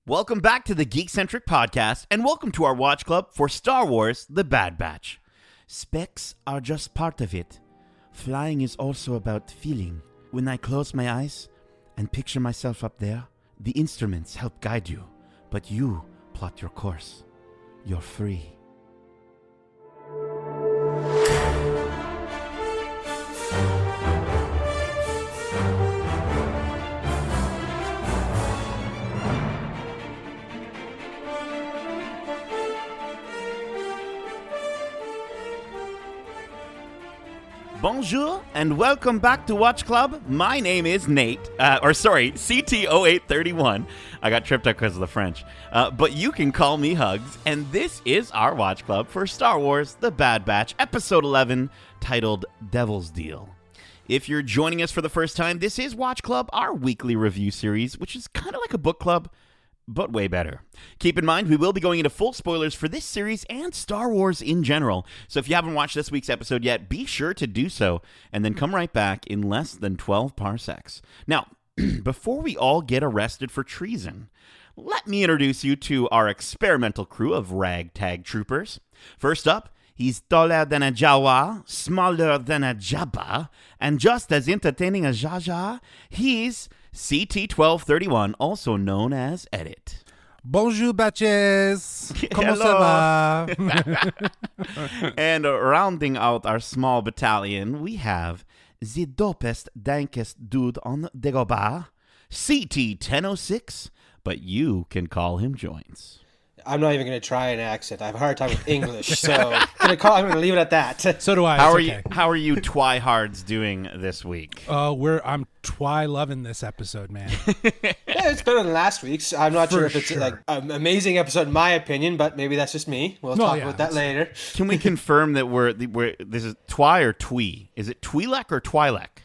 Welcome back to the Geekcentric podcast, and welcome to our watch club for Star Wars: The Bad Batch. Specs are just part of it. Flying is also about feeling. When I close my eyes and picture myself up there, the instruments help guide you, but you plot your course. You're free. Bonjour and welcome back to Watch Club. My name is Nate, CT0831. I got tripped up because of the French. But you can call me Hugs, and this is our Watch Club for Star Wars: The Bad Batch, Episode 11, titled Devil's Deal. If you're joining us for the first time, this is Watch Club, our weekly review series, which is kind of like a book club, but way better. Keep in mind, we will be going into full spoilers for this series and Star Wars in general. So if you haven't watched this week's episode yet, be sure to do so, and then come right back in less than 12 parsecs. Now, before we all get arrested for treason, let me introduce you to our experimental crew of ragtag troopers. First up, he's taller than a Jawa, smaller than a Jabba, and just as entertaining as Jar Jar. He's CT1231, also known as Edit. Bonjour, batches. Comment ça va? And rounding out our small battalion, we have the dopest, dankest dude on Dagobah, CT1006, but you can call him Joints. I'm not even going to try an accent. I have a hard time with English, so I'm going to leave it at that. So do I. How are you Twihards doing this week? I'm loving this episode, man. Yeah, it's better than last week's. I'm not sure if it's like an amazing episode in my opinion, but maybe that's just me. We'll talk about that later. Can we confirm that this is Twi or Twee? Is it Twi'lek or Twi'lek?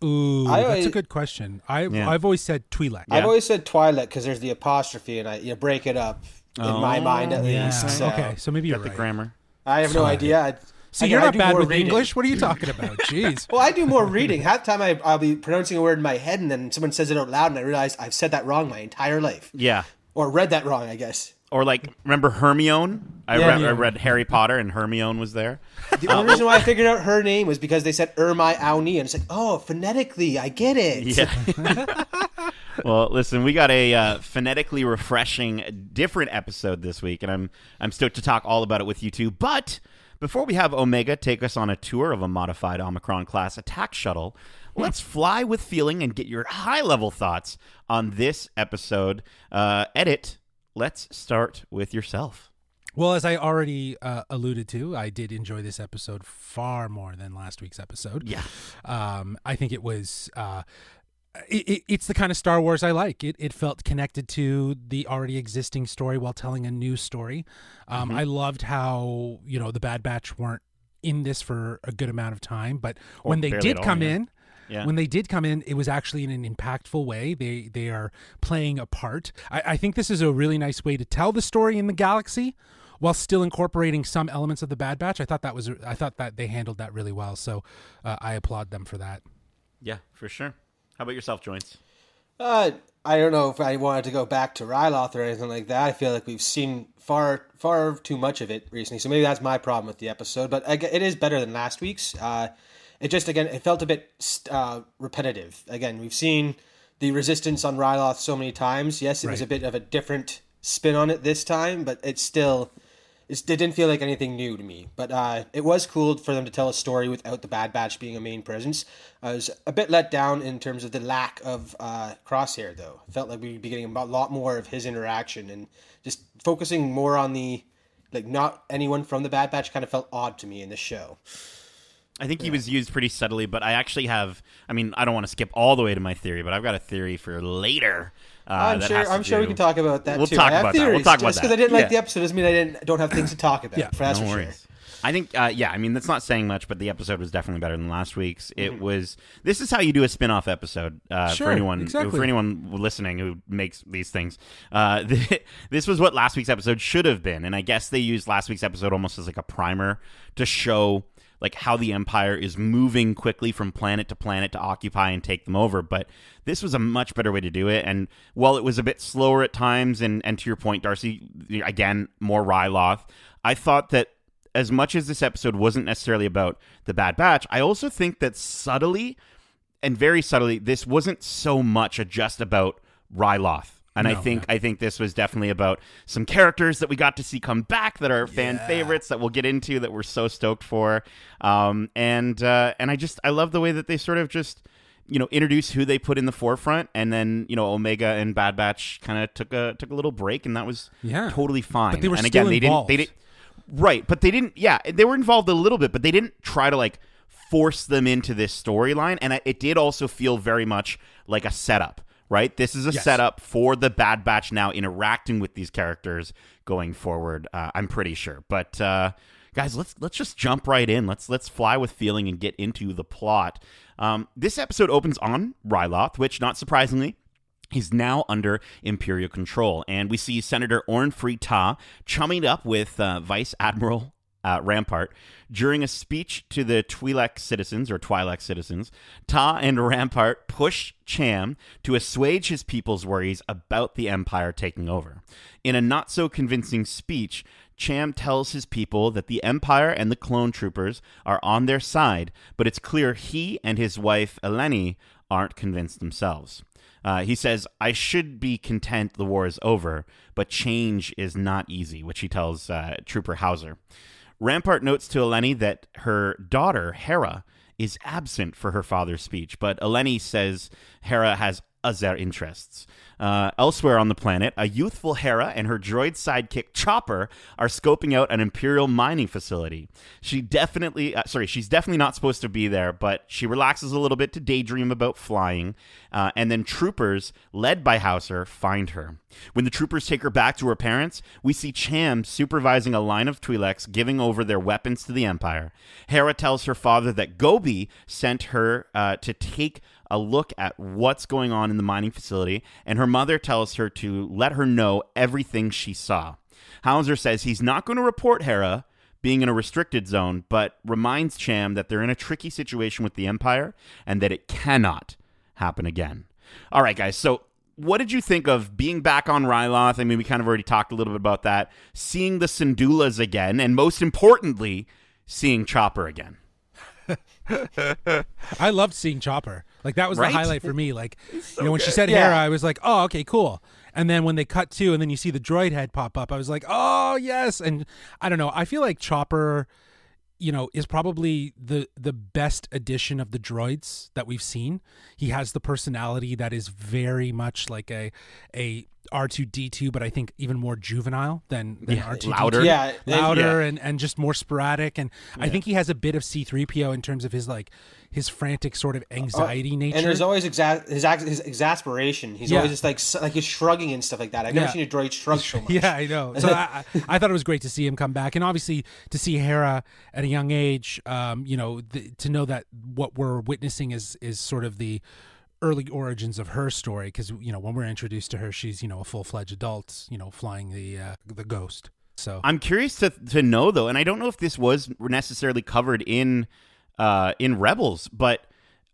Ooh, that's a good question. I've always said Twi'lek. Yeah. I've always said Twi'lek because there's the apostrophe, and you break it up. In my mind, at least. So. Okay, so maybe you're the right. grammar. I have no idea. See, you're not bad with English. What are you talking about? Jeez. Well, I do more reading. Half the time I'll be pronouncing a word in my head, and then someone says it out loud, and I realize I've said that wrong my entire life. Yeah. Or read that wrong, I guess. Or like, remember Hermione? I read Harry Potter, and Hermione was there. The only reason why I figured out her name was because they said Hermione, and it's like, oh, phonetically, I get it. Yeah. Well, listen, we got a phonetically refreshing, different episode this week, and I'm stoked to talk all about it with you two. But before we have Omega take us on a tour of a modified Omicron-class attack shuttle, let's fly with feeling and get your high-level thoughts on this episode. Edit, let's start with yourself. Well, as I already alluded to, I did enjoy this episode far more than last week's episode. Yeah. I think it was... It's the kind of Star Wars I like. It felt connected to the already existing story while telling a new story. I loved how, the Bad Batch weren't in this for a good amount of time, but when they did come in, it was actually in an impactful way. They are playing a part. I think this is a really nice way to tell the story in the galaxy while still incorporating some elements of the Bad Batch. I thought that they handled that really well. So I applaud them for that. Yeah, for sure. How about yourself, Joints? I don't know if I wanted to go back to Ryloth or anything like that. I feel like we've seen far too much of it recently, so maybe that's my problem with the episode. But it is better than last week's. It felt a bit repetitive. Again, we've seen the Resistance on Ryloth so many times. Yes, it was a bit of a different spin on it this time, but it didn't feel like anything new to me. But it was cool for them to tell a story without the Bad Batch being a main presence. I was a bit let down in terms of the lack of Crosshair, though. I felt like we'd be getting a lot more of his interaction, and just focusing more on not anyone from the Bad Batch kind of felt odd to me in this show. I think he was used pretty subtly, but I actually have... I don't want to skip all the way to my theory, but I've got a theory for later. I'm sure we can talk about that, too. We'll talk about that. Just because I didn't like the episode doesn't mean I don't have things to talk about. Yeah, that's no for worries. Sure. I think, that's not saying much, but the episode was definitely better than last week's. It was... This is how you do a spin-off episode for anyone listening who makes these things. This was what last week's episode should have been, and I guess they used last week's episode almost as like a primer to show like how the Empire is moving quickly from planet to planet to occupy and take them over. But this was a much better way to do it. And while it was a bit slower at times, and to your point, Darcy, again, more Ryloth, I thought that as much as this episode wasn't necessarily about the Bad Batch, I also think that subtly, and very subtly, this wasn't so much just about Ryloth. And I think this was definitely about some characters that we got to see come back that are fan favorites that we'll get into that we're so stoked for. And I love the way that they sort of just, introduce who they put in the forefront, and then, Omega and Bad Batch kind of took a little break, and that was totally fine. But they were and still again, involved. They didn't right, but they didn't. Yeah, they were involved a little bit, but they didn't try to like force them into this storyline, and it did also feel very much like a setup. Right? This is a setup for the Bad Batch now interacting with these characters going forward, I'm pretty sure. But guys, let's just jump right in. Let's fly with feeling and get into the plot. This episode opens on Ryloth, which, not surprisingly, he's now under Imperial control. And we see Senator Orn Free Taa chumming up with Vice Admiral Rampart. During a speech to the Twi'lek citizens, Taa and Rampart push Cham to assuage his people's worries about the Empire taking over. In a not-so-convincing speech, Cham tells his people that the Empire and the clone troopers are on their side, but it's clear he and his wife, Eleni, aren't convinced themselves. He says, "I should be content the war is over, but change is not easy," which he tells Trooper Hauser. Rampart notes to Eleni that her daughter, Hera, is absent for her father's speech, but Eleni says Hera has other interests. Elsewhere on the planet, a youthful Hera and her droid sidekick Chopper are scoping out an Imperial mining facility. She's definitely not supposed to be there, but she relaxes a little bit to daydream about flying, and then troopers, led by Hauser, find her. When the troopers take her back to her parents, we see Cham supervising a line of Twi'leks giving over their weapons to the Empire. Hera tells her father that Gobi sent her to take a look at what's going on in the mining facility, and her mother tells her to let her know everything she saw. Hauser says he's not going to report Hera being in a restricted zone, but reminds Cham that they're in a tricky situation with the Empire and that it cannot happen again. All right, guys, so what did you think of being back on Ryloth? I mean, we kind of already talked a little bit about that. Seeing the Syndulas again, and most importantly, seeing Chopper again. I loved seeing Chopper. Like, that was Right? the highlight for me. Like, so when she good. said Hera, I was like, oh, okay, cool. And then when they cut to, and then you see the droid head pop up, I was like, oh, yes. And I don't know. I feel like Chopper, is probably the best addition of the droids that we've seen. He has the personality that is very much like a R2-D2, but I think even more juvenile than R2-D2. Louder. And just more sporadic. And I think he has a bit of C-3PO in terms of his frantic sort of anxiety nature. And there's always his exasperation. He's always just like he's shrugging and stuff like that. I've never seen a droid shrug so much. Yeah, I know. So I thought it was great to see him come back, and obviously to see Hera at a young age. To know that what we're witnessing is sort of the early origins of her story, because when we're introduced to her, she's a full-fledged adult, flying the Ghost. So I'm curious to know though, and I don't know if this was necessarily covered in Rebels, but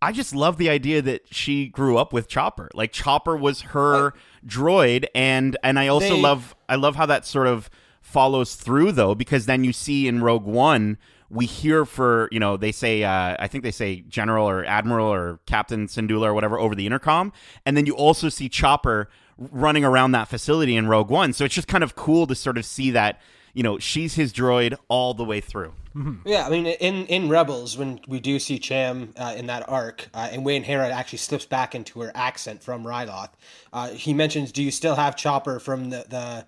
I just love the idea that she grew up with Chopper. Like, Chopper was her droid, and I also love how that sort of follows through though, because then you see in Rogue One, we hear they say, I think they say General or Admiral or Captain Syndulla or whatever over the intercom. And then you also see Chopper running around that facility in Rogue One. So it's just kind of cool to sort of see that, she's his droid all the way through. Mm-hmm. Yeah, I mean, in Rebels, when we do see Cham in that arc, and when Hera actually slips back into her accent from Ryloth, he mentions, do you still have Chopper from the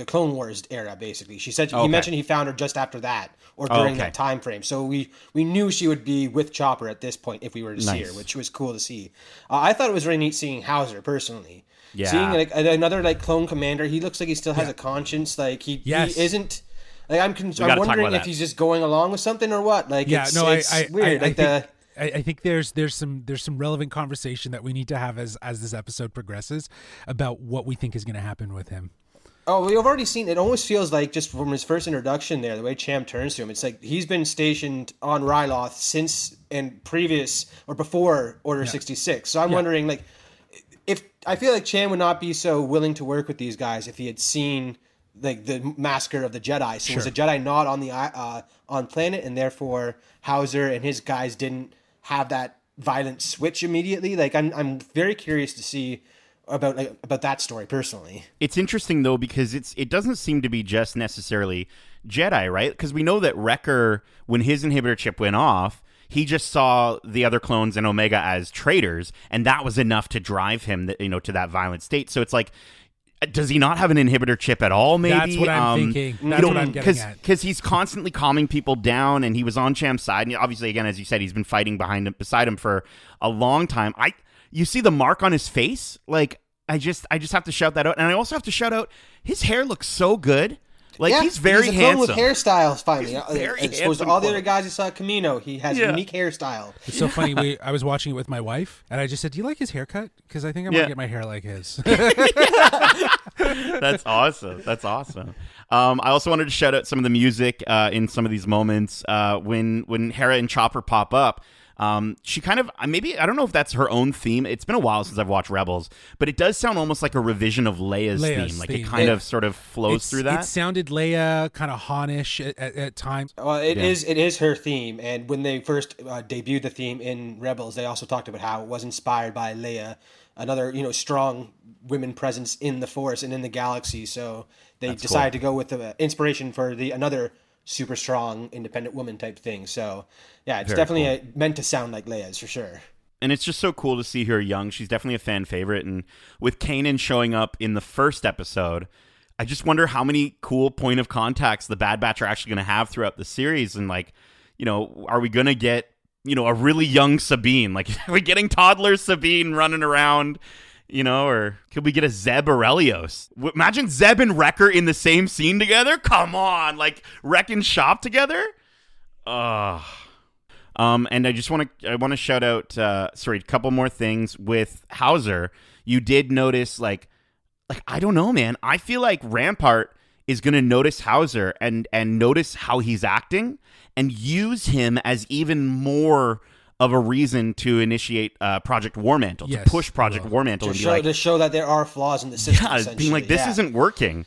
Clone Wars era, basically. She said he mentioned he found her just after that, or during that time frame. So we knew she would be with Chopper at this point if we were to see her, which was cool to see. I thought it was really neat seeing Hauser personally. Yeah. Seeing another clone commander, he looks like he still has a conscience. Like he isn't. Like I'm wondering if he's just going along with something or what. Like it's weird. I think there's some relevant conversation that we need to have as this episode progresses about what we think is going to happen with him. Oh, we've already seen. It almost feels like just from his first introduction there, the way Cham turns to him, it's like he's been stationed on Ryloth since and previous or before Order 66. So I'm wondering, like, if I feel like Cham would not be so willing to work with these guys if he had seen like the massacre of the Jedi. So was the Jedi not on the on planet, and therefore Hauser and his guys didn't have that violent switch immediately? Like, I'm very curious to see about that story personally. It's interesting though because it doesn't seem to be just necessarily Jedi, right? Because we know that Wrecker, when his inhibitor chip went off, he just saw the other clones and Omega as traitors, and that was enough to drive him, to that violent state. So it's like, does he not have an inhibitor chip at all? Maybe that's what I'm thinking. That's what I'm getting at. Because he's constantly calming people down, and he was on Cham's side. And obviously, again, as you said, he's been fighting beside him for a long time. You see the mark on his face? Like, I just have to shout that out. And I also have to shout out, his hair looks so good. Like, he's very he's a handsome. with hairstyles, finally. As opposed to all the other guys you saw at Camino, he has unique hairstyle. It's so funny. I was watching it with my wife, and I just said, "Do you like his haircut? Because I think I'm gonna get my hair like his." That's awesome. That's awesome. I also wanted to shout out some of the music in some of these moments when Hera and Chopper pop up. She kind of, maybe, I don't know if that's her own theme. It's been a while since I've watched Rebels, but it does sound almost like a revision of Leia's theme. Like, it kind of sort of flows through that. It sounded Leia kind of Han-ish at times. Well, it is her theme, and when they first debuted the theme in Rebels, they also talked about how it was inspired by Leia, another strong women presence in the Force and in the galaxy. So they decided to go with the inspiration for another super strong independent woman type thing. So yeah, it's definitely meant to sound like Leia's for sure. And it's just so cool to see her young. She's definitely a fan favorite. And with Kanan showing up in the first episode, I just wonder how many cool point of contacts the Bad Batch are actually going to have throughout the series. And like, are we going to get, a really young Sabine? Like, are we getting toddler Sabine running around? Or could we get a Zeb Aurelios? Imagine Zeb and Wrecker in the same scene together. Come on, like wreck and shop together. And I want to shout out. A couple more things with Hauser. You did notice, like I don't know, man. I feel like Rampart is going to notice Hauser and notice how he's acting and use him as even more of a reason to initiate Project Warmantle, to push Project Warmantle, to show that there are flaws in the system. Yeah, being like, this isn't working.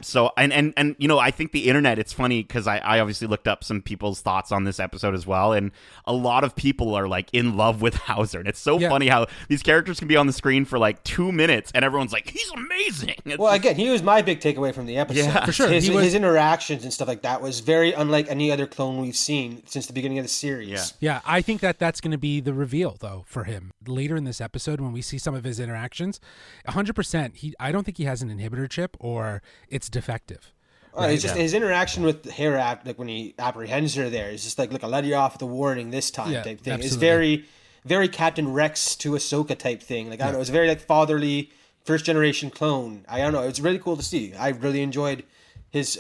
So and I think the internet, it's funny because I obviously looked up some people's thoughts on this episode as well, and a lot of people are like in love with Hauser, and it's so funny how these characters can be on the screen for like 2 minutes and everyone's like, he's amazing. Again, he was my big takeaway from the episode. Yeah, for sure. His interactions and stuff like that was very unlike any other clone we've seen since the beginning of the series. Yeah, I think that's going to be the reveal though for him later in this episode when we see some of his interactions. 100%. I don't think he has an inhibitor chip or it's defective. It's just his interaction with Hera, like when he apprehends her there, is just like, look, I'll let you off with a warning this time type thing. Absolutely. It's very, very Captain Rex to Ahsoka type thing. Like, I don't know, it's very like fatherly, first generation clone. I don't know, it's really cool to see. I really enjoyed his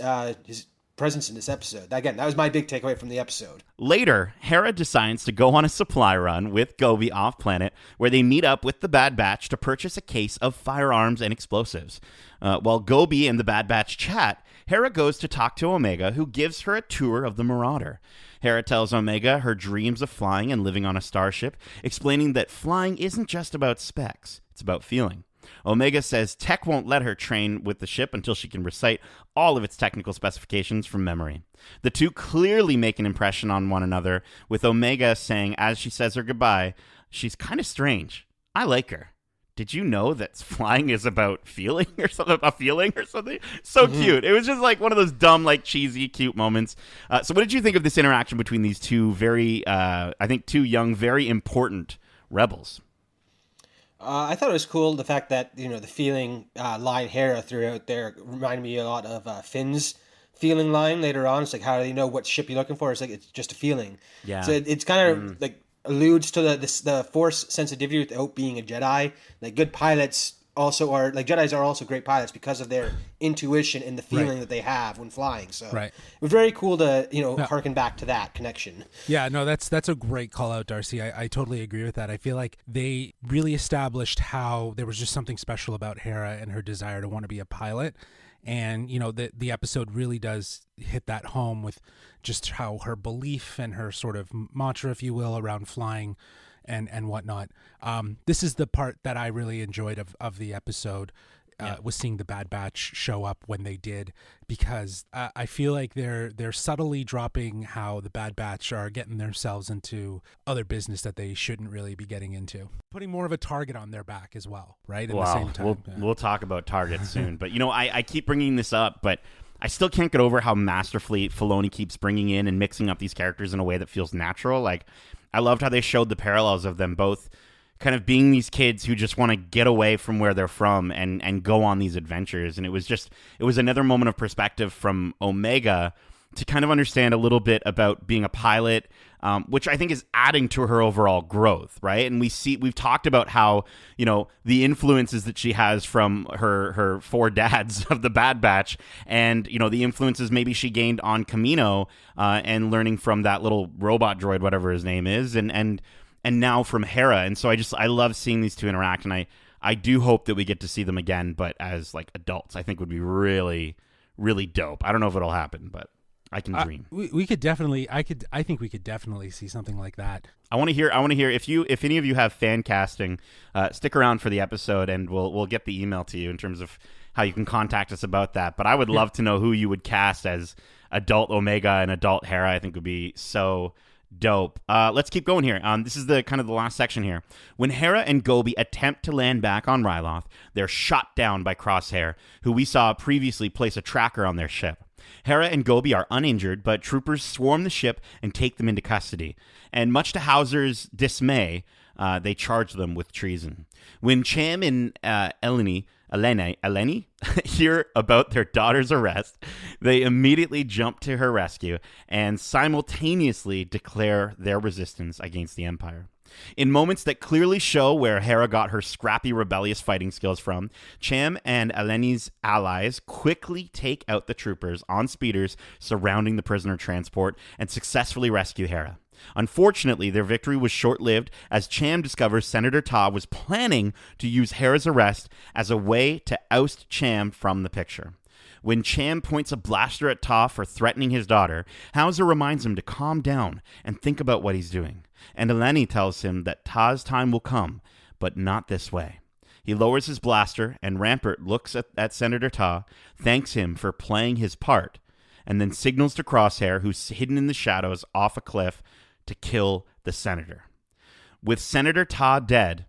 presence in this episode. Again, that was my big takeaway from the episode. Later, Hera decides to go on a supply run with Gobi off-planet, where they meet up with the Bad Batch to purchase a case of firearms and explosives. While Gobi and the Bad Batch chat, Hera goes to talk to Omega, who gives her a tour of the Marauder. Hera tells Omega her dreams of flying and living on a starship, explaining that flying isn't just about specs, it's about feeling. Omega says Tech won't let her train with the ship until she can recite all of its technical specifications from memory. The two clearly make an impression on one another, with Omega saying as she says her goodbye, she's kind of strange. I like her. Did you know that flying is about feeling or something? A feeling or something? So cute. It was just like one of those dumb, like cheesy, cute moments. So what did you think of this interaction between these two two young, very important rebels? I thought it was cool, the fact that, the feeling line Hera threw out there reminded me a lot of Finn's feeling line later on. It's like, how do you know what ship you're looking for? It's like, it's just a feeling. Yeah. So it's kind of like alludes to the Force sensitivity without being a Jedi. Like, good pilots also are, like, Jedis are also great pilots because of their intuition and the feeling that they have when flying. So it was very cool to, harken back to that connection. Yeah, no, that's a great call out, Darcy. I totally agree with that. I feel like they really established how there was just something special about Hera and her desire to want to be a pilot. And the episode really does hit that home with just how her belief and her sort of mantra, if you will, around flying and whatnot. This is the part that I really enjoyed of the episode. Was seeing the Bad Batch show up when they did, because I feel like they're subtly dropping how the Bad Batch are getting themselves into other business that they shouldn't really be getting into, putting more of a target on their back as well, right? At the same time, we'll talk about targets soon, but I keep bringing this up, but I still can't get over how masterfully Filoni keeps bringing in and mixing up these characters in a way that feels natural. Like, I loved how they showed the parallels of them both kind of being these kids who just want to get away from where they're from and go on these adventures. And it was another moment of perspective from Omega to kind of understand a little bit about being a pilot, which I think is adding to her overall growth, right? And we've talked about how, the influences that she has from her four dads of the Bad Batch, and, the influences maybe she gained on Kamino, and learning from that little robot droid, whatever his name is, and now from Hera. And so I love seeing these two interact, and I do hope that we get to see them again, but as like adults. I think would be really, really dope. I don't know if it'll happen, but I can dream. We could definitely, I think we could definitely see something like that. I want to hear if any of you have fan casting, stick around for the episode and we'll get the email to you in terms of how you can contact us about that. But I would love to know who you would cast as adult Omega and adult Hera. I think would be so dope. Let's keep going here. This is the kind of the last section here. When Hera and Gobi attempt to land back on Ryloth, they're shot down by Crosshair, who we saw previously place a tracker on their ship. Hera and Gobi are uninjured, but troopers swarm the ship and take them into custody. And much to Hauser's dismay, they charge them with treason. When Cham and Eleni hear about their daughter's arrest, they immediately jump to her rescue and simultaneously declare their resistance against the Empire. In moments that clearly show where Hera got her scrappy, rebellious fighting skills from, Cham and Eleni's allies quickly take out the troopers on speeders surrounding the prisoner transport and successfully rescue Hera. Unfortunately, their victory was short-lived as Cham discovers Senator Ta was planning to use Hera's arrest as a way to oust Cham from the picture. When Cham points a blaster at Ta for threatening his daughter, Hauser reminds him to calm down and think about what he's doing. And Eleni tells him that Ta's time will come, but not this way. He lowers his blaster, and Rampart looks at Senator Ta, thanks him for playing his part, and then signals to Crosshair, who's hidden in the shadows off a cliff, to kill the senator. With Senator Ta dead,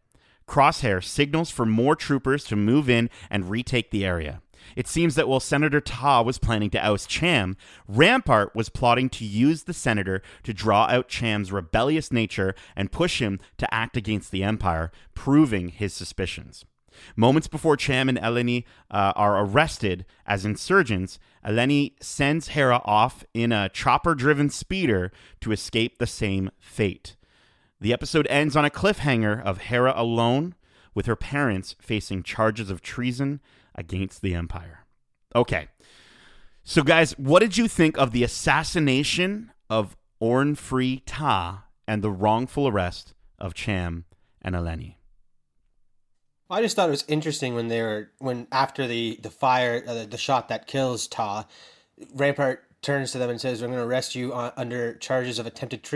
Crosshair signals for more troopers to move in and retake the area. It seems that while Senator Ta was planning to oust Cham, Rampart was plotting to use the senator to draw out Cham's rebellious nature and push him to act against the Empire, proving his suspicions. Moments before Cham and Eleni are arrested as insurgents, Eleni sends Hera off in a chopper-driven speeder to escape the same fate. The episode ends on a cliffhanger of Hera alone, with her parents facing charges of treason against the Empire. Okay. So, guys, what did you think of the assassination of Orn Free Ta and the wrongful arrest of Cham and Eleni? I just thought it was interesting when after the fire, the shot that kills Ta, Rampart turns to them and says, "I'm going to arrest you under charges of attempted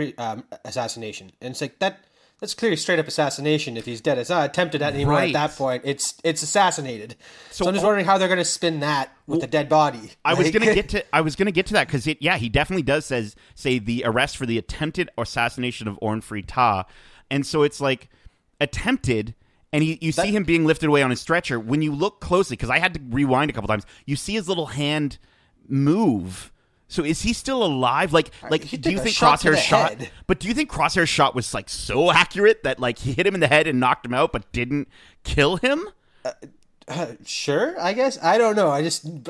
assassination." And it's like that's clearly straight up assassination if he's dead. It's not attempted at anymore at that point. It's assassinated. So I'm just wondering how they're going to spin that with a dead body. I was going to get to that because he definitely does say the arrest for the attempted assassination of Orn Free Ta, and so it's like attempted. And you see him being lifted away on his stretcher. When you look closely, because I had to rewind a couple times, you see his little hand move. So is he still alive? Like, do you think Crosshair's shot? But do you think Crosshair's shot was like so accurate that like he hit him in the head and knocked him out, but didn't kill him? Sure, I guess. I don't know.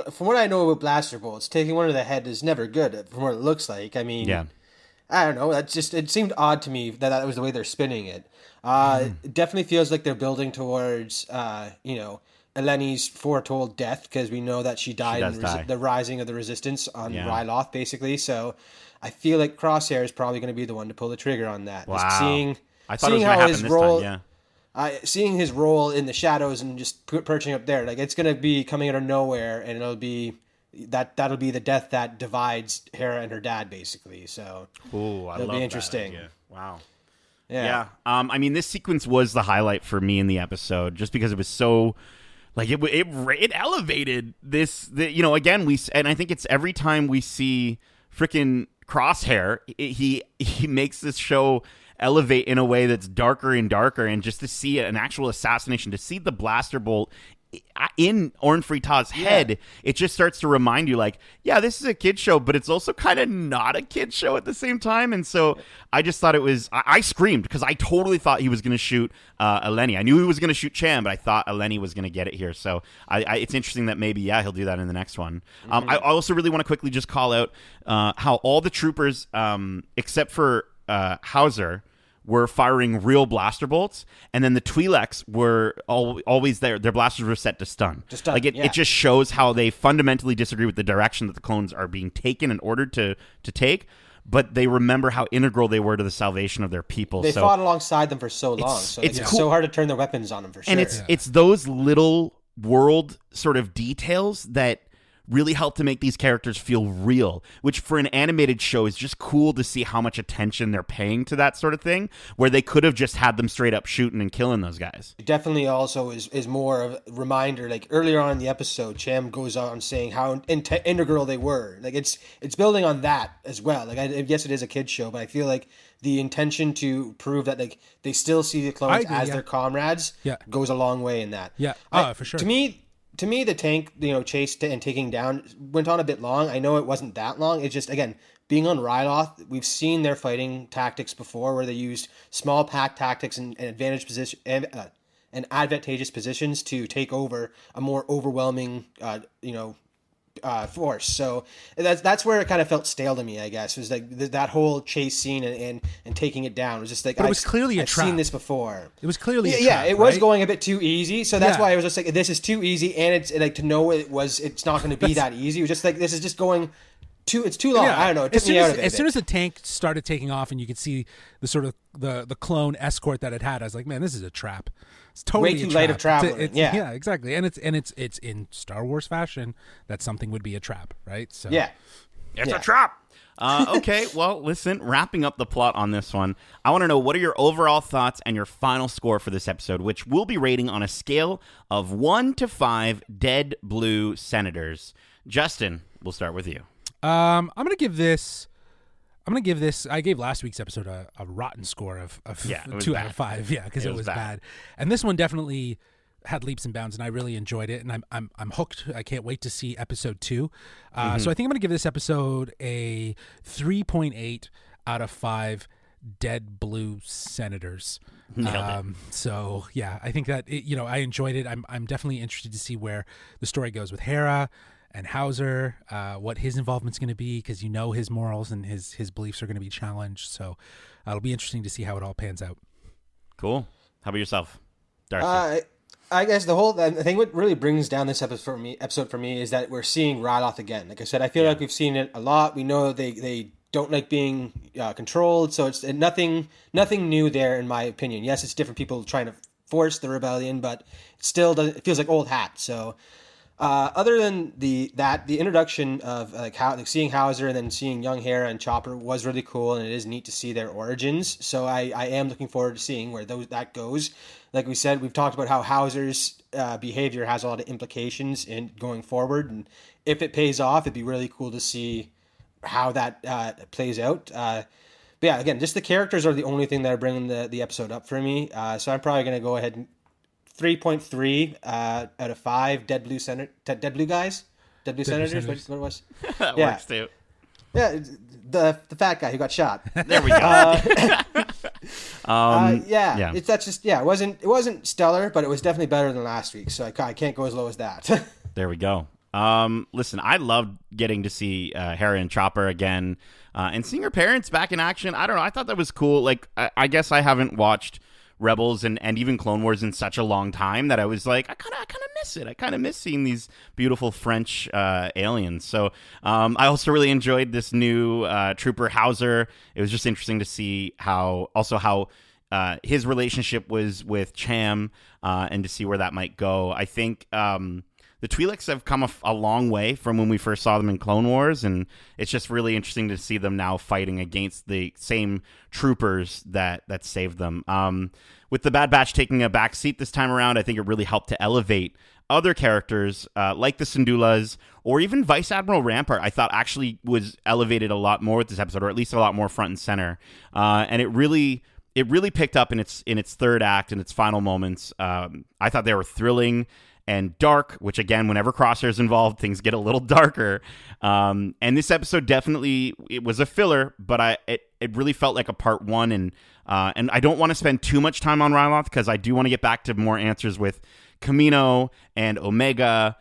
From what I know about blaster bullets, taking one to the head is never good. From what it looks like, I mean, yeah. I don't know. It seemed odd to me that was the way they're spinning it. It definitely feels like they're building towards, Eleni's foretold death, because we know that she died in the rising of the resistance on Ryloth, basically. So I feel like Crosshair is probably going to be the one to pull the trigger on that. Wow. Seeing I thought it was going to happen this time, yeah. seeing his role in the shadows and just perching up there, like it's gonna be coming out of nowhere, and that'll be the death that divides Hera and her dad, basically. So it'll be interesting. That idea. Wow. Yeah. I mean, this sequence was the highlight for me in the episode, just because it was so, like, it elevated this. Again, and I think it's every time we see freaking Crosshair, he makes this show elevate in a way that's darker and darker, and just to see an actual assassination, to see the blaster bolt in Orn Free Taa's head, it just starts to remind you, like, yeah, this is a kid show, but it's also kind of not a kid show at the same time. And so I just thought it was, I screamed because I totally thought he was going to shoot Eleni. I knew he was going to shoot Cham, but I thought Eleni was going to get it here. So it's interesting that maybe, he'll do that in the next one. I also really want to quickly just call out how all the troopers, except for Hauser, were firing real blaster bolts, and then the Twi'leks were always there. Their blasters were set to stun. Like it just shows how they fundamentally disagree with the direction that the clones are being taken and ordered to take, but they remember how integral they were to the salvation of their people. They fought alongside them for so long, so it's cool. So hard to turn their weapons on them for sure. And it's those little world sort of details that really help to make these characters feel real, which for an animated show is just cool to see how much attention they're paying to that sort of thing, where they could have just had them straight up shooting and killing those guys. It definitely also is more of a reminder, like earlier on in the episode, Cham goes on saying how integral they were. Like it's building on that as well. Like yes, it is a kid's show, but I feel like the intention to prove that like they still see the clones as their comrades goes a long way in that. Yeah, for sure. To me, the tank, chase and taking down went on a bit long. I know it wasn't that long. It's just, again, being on Ryloth, we've seen their fighting tactics before, where they used small pack tactics and advantageous positions to take over a more overwhelming, force. So that's where it kind of felt stale to me, I guess. It was like that whole chase scene and taking it down. It was just like, but it was clearly a trap. I've seen this before. It was clearly a trap, yeah, it was going a bit too easy. So that's why I was just like, this is too easy, and it's like to know it's not going to be that easy. It was just like, this is just going it's too long. I don't know. It took me out of it. As soon as the tank started taking off and you could see the sort of the clone escort that it had, I was like, man, this is a trap. It's totally way too late of traveling. Yeah, exactly. And it's in Star Wars fashion that something would be a trap, right? So it's a trap. Okay, well, listen, wrapping up the plot on this one, I want to know, what are your overall thoughts and your final score for this episode, which we'll be rating on a scale of 1 to 5 dead blue senators. Justin, we'll start with you. I'm gonna give this. I gave last week's episode a rotten score of 2 out of 5. Yeah, because it was bad. And this one definitely had leaps and bounds, and I really enjoyed it. And I'm hooked. I can't wait to see episode 2. So I think I'm gonna give this episode a 3.8 out of 5 dead blue senators. So yeah, I think that I enjoyed it. I'm definitely interested to see where the story goes with Hera and Hauser, what his involvement's going to be, because his morals and his beliefs are going to be challenged. So it'll be interesting to see how it all pans out. Cool. How about yourself, Darcy? I guess the thing what really brings down this episode for me is that we're seeing Ryloth again. Like I said, I feel like we've seen it a lot. We know they don't like being controlled, so it's nothing new there in my opinion. Yes, it's different people trying to force the rebellion, but it feels like old hat. So. Other than the introduction of seeing Hauser and then seeing young Hera and Chopper was really cool, and it is neat to see their origins. So I am looking forward to seeing where that goes. Like we said, we've talked about how Hauser's behavior has a lot of implications in going forward, and if it pays off, it'd be really cool to see how that plays out. But yeah, again, just the characters are the only thing that are bringing the episode up for me. So I'm probably going to go ahead and 3.3 out of 5 dead blue guys. Dead blue senators. What it was? That works too. Yeah, the fat guy who got shot. There we go. It wasn't stellar, but it was definitely better than last week. So I can't go as low as that. There we go. Listen, I loved getting to see Hera and Chopper again, and seeing her parents back in action. I don't know. I thought that was cool. Like, I guess I haven't watched Rebels and even Clone Wars in such a long time that I was like, I kind of miss it. I kind of miss seeing these beautiful French aliens. So I also really enjoyed this new Trooper Hauser. It was just interesting to see how his relationship was with Cham, and to see where that might go. I think the Twi'leks have come a long way from when we first saw them in Clone Wars, and it's just really interesting to see them now fighting against the same troopers that saved them. With the Bad Batch taking a back seat this time around, I think it really helped to elevate other characters like the Syndulas or even Vice Admiral Rampart. I thought actually was elevated a lot more with this episode, or at least a lot more front and center. And it really picked up in its third act and its final moments. I thought they were thrilling and dark, which again, whenever Crosshair's involved, things get a little darker. And this episode definitely, it was a filler, but it really felt like a part one. And I don't want to spend too much time on Ryloth because I do want to get back to more answers with Kamino and Omega.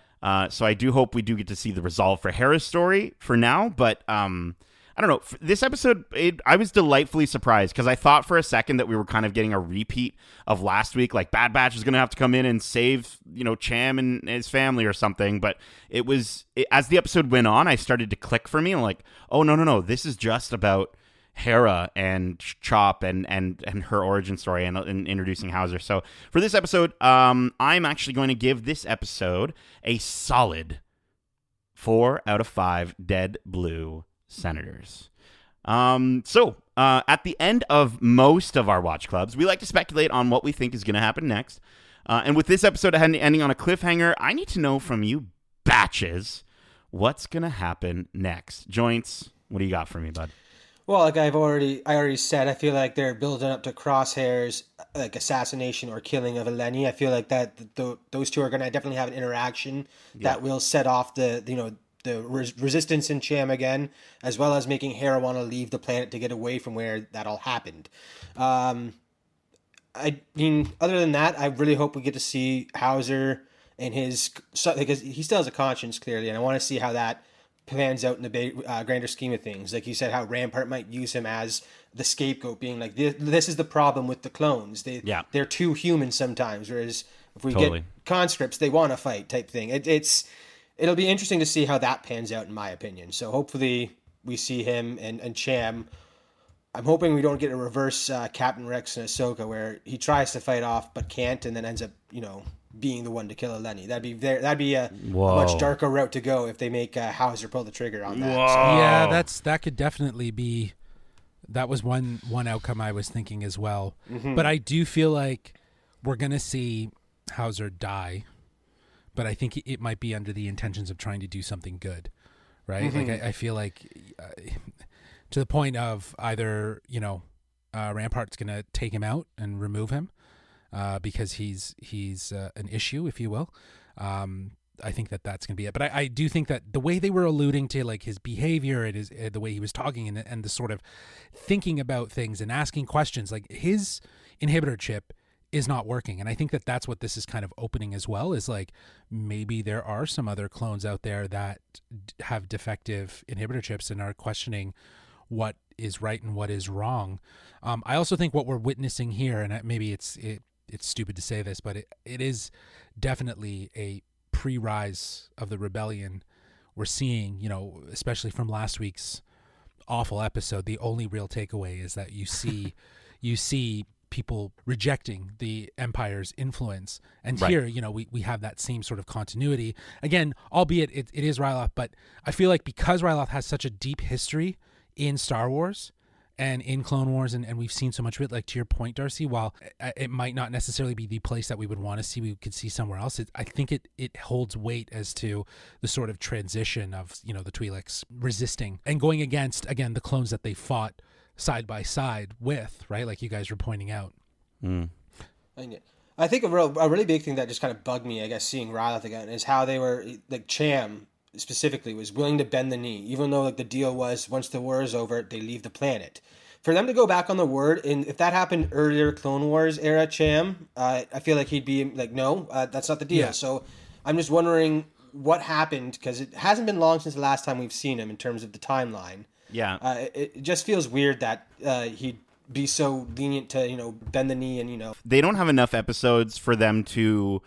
So I do hope we do get to see the resolve for Hera's story for now. But I don't know. This episode, I was delightfully surprised because I thought for a second that we were kind of getting a repeat of last week. Like Bad Batch is going to have to come in and save, Cham and his family or something. But as the episode went on, I started to click for me. I'm like, oh, no. This is just about Hera and Chop and her origin story and introducing Hauser. So for this episode, I'm actually going to give this episode a solid 4 out of 5 dead blue Senators. So at the end of most of our watch clubs, we like to speculate on what we think is going to happen next. And with this episode ending on a cliffhanger, I need to know from you batches what's going to happen next. Joints, what do you got for me, bud? Well, like I already said, I feel like they're building up to Crosshair's like assassination or killing of Eleni. I feel like that those two are going to definitely have an interaction that will set off the resistance in Cham again, as well as making Hera want to leave the planet to get away from where that all happened. I mean, other than that, I really hope we get to see Hauser and because he still has a conscience clearly, and I want to see how that pans out in the grander scheme of things. Like you said, how Rampart might use him as the scapegoat, being like, this is the problem with the clones. They're too human sometimes, whereas if we get conscripts, they want to fight type thing. It'll be interesting to see how that pans out, in my opinion. So hopefully we see him and Cham. I'm hoping we don't get a reverse Captain Rex and Ahsoka where he tries to fight off but can't, and then ends up, being the one to kill Eleni. That'd be a much darker route to go if they make Hauser pull the trigger on that. So. Yeah, that could definitely be. That was one outcome I was thinking as well. Mm-hmm. But I do feel like we're gonna see Hauser die, but I think it might be under the intentions of trying to do something good, right? Mm-hmm. Like I feel like to the point of either Rampart's gonna take him out and remove him. Because he's an issue, if you will. I think that's going to be it. But I do think that the way they were alluding to like his behavior and the way he was talking and the sort of thinking about things and asking questions, like his inhibitor chip is not working. And I think that's what this is kind of opening as well, is like maybe there are some other clones out there that have defective inhibitor chips and are questioning what is right and what is wrong. I also think what we're witnessing here, and maybe it's stupid to say this, but it is definitely a pre-rise of the rebellion. We're seeing, especially from last week's awful episode, the only real takeaway is that you see people rejecting the Empire's influence. And right. Here, we have that same sort of continuity. Again, albeit it is Ryloth, but I feel like because Ryloth has such a deep history in Star Wars and in Clone Wars, and we've seen so much of it, like to your point, Darcy, while it might not necessarily be the place that we would want to see, we could see somewhere else, I think it holds weight as to the sort of transition of, the Twi'leks resisting and going against, again, the clones that they fought side by side with, right? Like you guys were pointing out. Mm. I think a really big thing that just kind of bugged me, I guess, seeing Ryloth again, is how they were, like Cham specifically was willing to bend the knee, even though like the deal was once the war is over, they leave the planet. For them to go back on the word, and if that happened earlier Clone Wars era Cham, I feel like he'd be like, no, that's not the deal. Yeah. So I'm just wondering what happened, because it hasn't been long since the last time we've seen him in terms of the timeline. Yeah. It just feels weird that he'd be so lenient to, bend the knee and, They don't have enough episodes for them to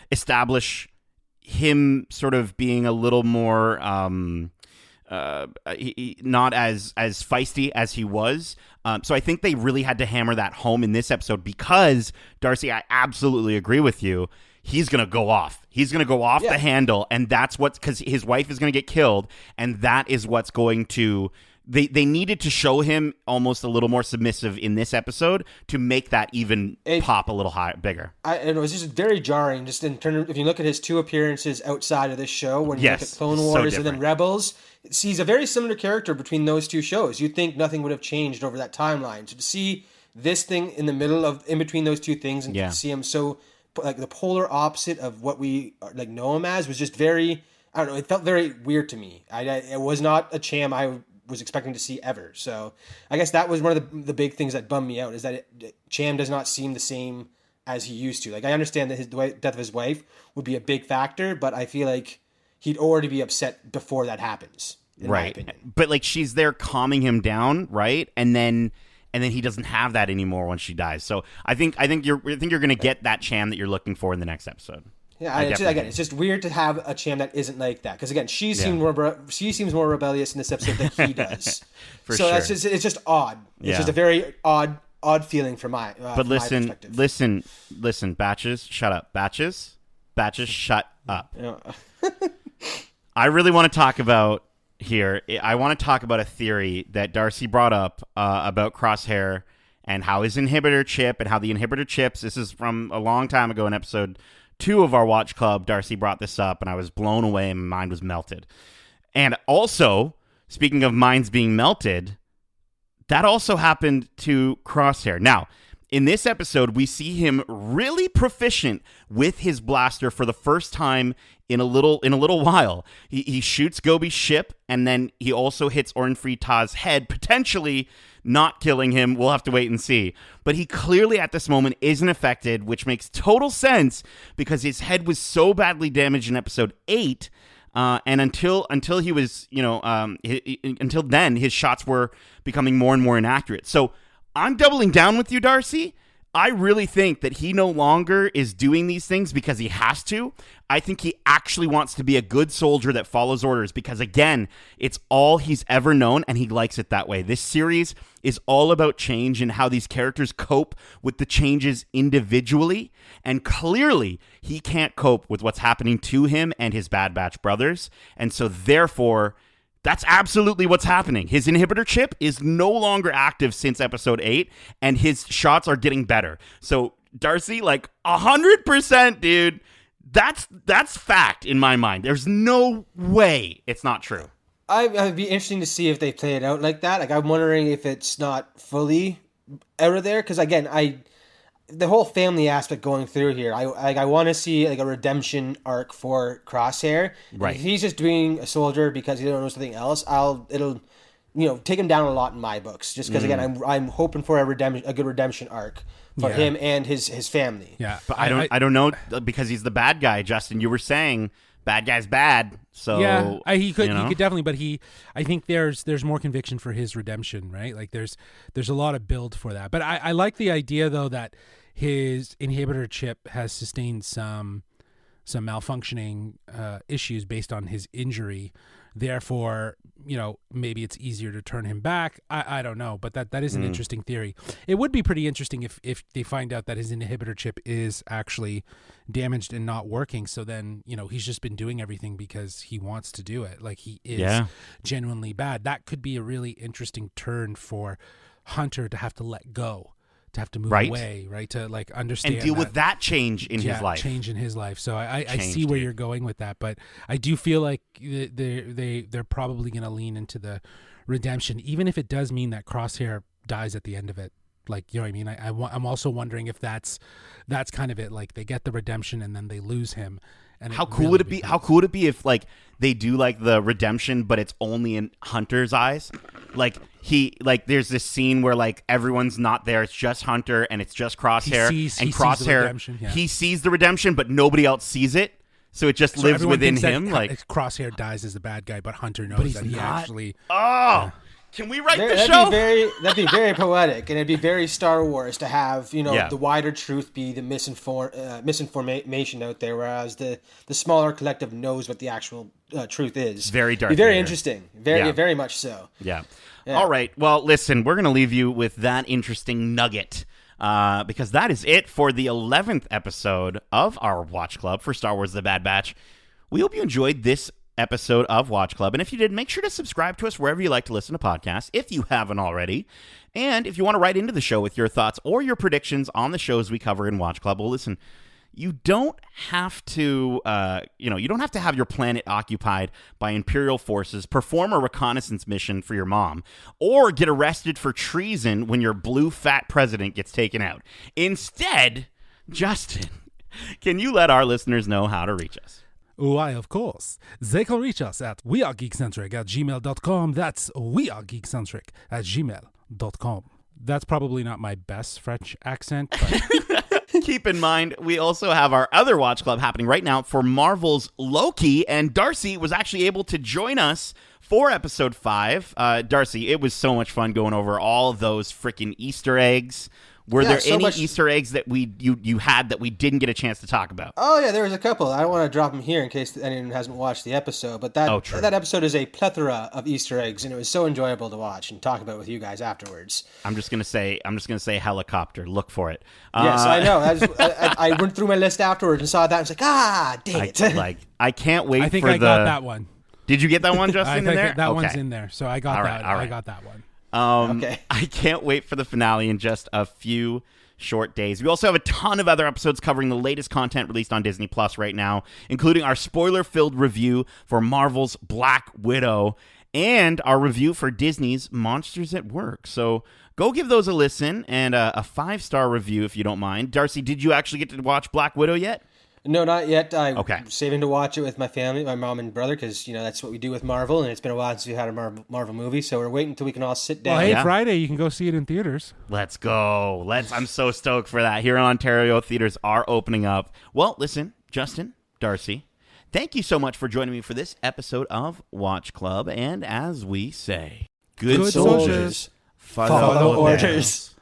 establish him sort of being a little more not as feisty as he was. So I think they really had to hammer that home in this episode because, Darcy, I absolutely agree with you. He's going to go off. He's going to go off the handle, and that's because his wife is going to get killed, and that is what's going to... They needed to show him almost a little more submissive in this episode to make that even pop a little bigger. It was just very jarring, just in terms of, if you look at his 2 appearances outside of this show, when you look at Clone Wars and then Rebels, he's a very similar character between those 2 shows. You'd think nothing would have changed over that timeline. So to see this thing in between those 2 things, and to see him so like the polar opposite of what we like know him as, was just very, I don't know, it felt very weird to me. It was not a Cham I was expecting to see ever. So I guess that was one of the big things that bummed me out, is that Cham does not seem the same as he used to. Like, I understand that the death of his wife would be a big factor, but I feel like he'd already be upset before that happens. In my opinion. But like, she's there calming him down, right? And then he doesn't have that anymore when she dies. So I think you're going to get that Cham that you're looking for in the next episode. Yeah, it's just weird to have a Cham that isn't like that, because again, she seems more rebellious in this episode than he does. It's just odd. It's just a very odd feeling for my. But listen, Batches, shut up, Batches, shut up. Yeah. I really want to talk about here. I want to talk about a theory that Darcy brought up about Crosshair and how his inhibitor chip and how the inhibitor chips. This is from a long time ago in episode 2 of our Watch Club. Darcy brought this up, and I was blown away, and my mind was melted. And also, speaking of minds being melted, that also happened to Crosshair. Now, in this episode, we see him really proficient with his blaster for the first time in a little while. He shoots Gobi's ship, and then he also hits Orn Free Taa's head, potentially not killing him. We'll have to wait and see. But he clearly at this moment isn't affected, which makes total sense because his head was so badly damaged in episode 8. And until he was, until then, his shots were becoming more and more inaccurate. So I'm doubling down with you, Darcy. I really think that he no longer is doing these things because he has to. I think he actually wants to be a good soldier that follows orders because, again, it's all he's ever known, and he likes it that way. This series is all about change and how these characters cope with the changes individually, and clearly he can't cope with what's happening to him and his Bad Batch brothers, and so therefore... that's absolutely what's happening. His inhibitor chip is no longer active since episode 8, and his shots are getting better. So, Darcy, 100%, dude. That's fact in my mind. There's no way it's not true. It'd be interesting to see if they play it out like that. Like, I'm wondering if it's not fully out of there, because again, the whole family aspect going through here, I want to see like a redemption arc for Crosshair. Right. If he's just being a soldier because he don't know something else, it'll take him down a lot in my books. Just because again, I'm hoping for a good redemption arc for him and his family. Yeah, but I don't know, because he's the bad guy. Justin, you were saying bad guy's bad. So yeah, he could definitely, but I think there's more conviction for his redemption, right? Like there's a lot of build for that. But I like the idea though that his inhibitor chip has sustained some malfunctioning issues based on his injury. Therefore, maybe it's easier to turn him back. I don't know, but that is an interesting theory. It would be pretty interesting if they find out that his inhibitor chip is actually damaged and not working. So then, he's just been doing everything because he wants to do it. Like he is genuinely bad. That could be a really interesting turn for Hunter to have to let go. To have to move away, right? To understand and deal with that change in his life. Change in his life. So I see where you're going with that, but I do feel like they're probably going to lean into the redemption, even if it does mean that Crosshair dies at the end of it. Like, you know what I mean? I'm also wondering if that's kind of it. Like they get the redemption and then they lose him. And how cool would it be? How cool would it be if they do the redemption, but it's only in Hunter's eyes? There's this scene where everyone's not there. It's just Hunter and it's just Crosshair. He sees the redemption, but nobody else sees it. So it just lives within him. Crosshair dies as the bad guy, but Hunter knows that he actually. Oh, Can we write the That'd show? That'd be very poetic, and it'd be very Star Wars to have Yeah. the wider truth be the misinformation out there, whereas the smaller collective knows what the actual truth is. Very Darth Be very Vader. interesting, very much so. Yeah. All right. Well, listen, we're going to leave you with that interesting nugget because that is it for the 11th episode of our Watch Club for Star Wars The Bad Batch. We hope you enjoyed this episode of Watch Club. And if you did, make sure to subscribe to us wherever you like to listen to podcasts, if you haven't already. And if you want to write into the show with your thoughts or your predictions on the shows we cover in Watch Club, well, listen, you don't have to, you don't have to have your planet occupied by Imperial forces, perform a reconnaissance mission for your mom, or get arrested for treason when your blue fat president gets taken out. Instead, Justin, can you let our listeners know how to reach us? Why, of course. They can reach us at wearegeekcentric@gmail.com. That's wearegeekcentric@gmail.com. That's probably not my best French accent, but Keep in mind, we also have our other Watch Club happening right now for Marvel's Loki, and Darcy was actually able to join us for episode 5. Darcy, it was so much fun going over all those freaking Easter eggs. Were there any Easter eggs that you had that we didn't get a chance to talk about? Oh yeah, there was a couple. I don't want to drop them here in case anyone hasn't watched the episode, but that episode is a plethora of Easter eggs, and it was so enjoyable to watch and talk about with you guys afterwards. I'm just gonna say helicopter. Look for it. Yes, I know. I went through my list afterwards and saw that. I was like, dang it! I can't wait. I think I got that one. Did you get that one, Justin? I in think there? that one's in there, so I got that. All right. I got that one. Okay. I can't wait for the finale in just a few short days. We also have a ton of other episodes covering the latest content released on Disney Plus right now, including our spoiler-filled review for Marvel's Black Widow and our review for Disney's Monsters at Work. So go give those a listen and a 5-star review if you don't mind. Darcy, did you actually get to watch Black Widow yet? No, not yet. I'm saving to watch it with my family, my mom and brother, because that's what we do with Marvel, and it's been a while since we had a Marvel movie, so we're waiting until we can all sit down. Well, hey, Friday you can go see it in theaters. Let's go. I'm so stoked for that. Here in Ontario, theaters are opening up. Well, listen, Justin, Darcy, thank you so much for joining me for this episode of Watch Club, and as we say, good soldiers follow orders.